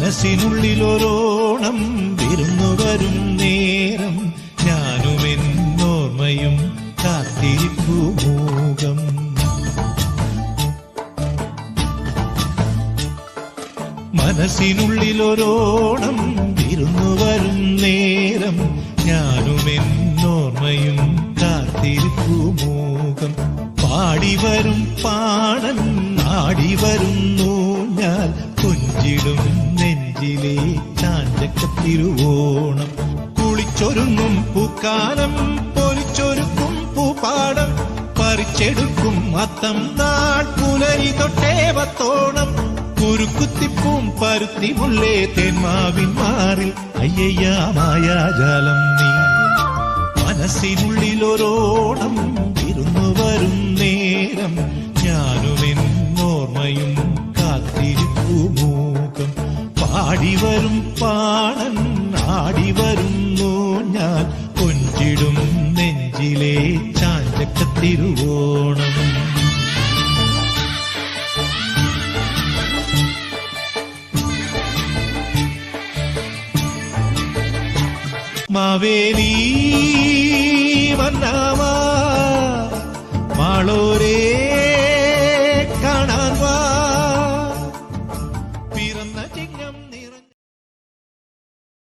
മനസ്സിനുള്ളിലൊരോണം വിരുന്നു വരും നേരം ഞാനുമെന്നോർമ്മയും കാത്തിരിപ്പു മൂകം. മനസ്സിനുള്ളിലൊരോണം വിരുന്നു വരും നേരം ഞാനുമെന്നോർമ്മയും കാത്തിരിപ്പു മൂകം. പാടിവരും പാടൻ ആടിവരുന്നു ഞാൻ കൊഞ്ചിടും നെഞ്ചിലെ ചാഞ്ചക്കത്തിരുവോണം. കുളിച്ചൊരുങ്ങും പൂക്കാലം പൊലിച്ചൊരുക്കും പൂപ്പാടം പറിച്ചെടുക്കും അത്തം നാൾ പുലരി തൊട്ടേവത്തോണം. കുരുക്കുത്തിപ്പൂം പരുത്തി മുള്ളേ തേന്മാവിൻ മാറിൽ അയ്യയ്യ മായാജാലം നീ. മനസ്സിനുള്ളിലൊരോണം വിരുന്നു വരും നേരം ഞാനുമെന്നോർമ്മയും കാത്തിരിപ്പു മൂകം. പാടിവരും പാടൻ ആടിവരുന്നു ഞാൻ കൊഞ്ചിടും നെഞ്ചിലെ ചാഞ്ചക്കത്തിരുവോണം. മാവേലി വന്നാവാ മാളോരേ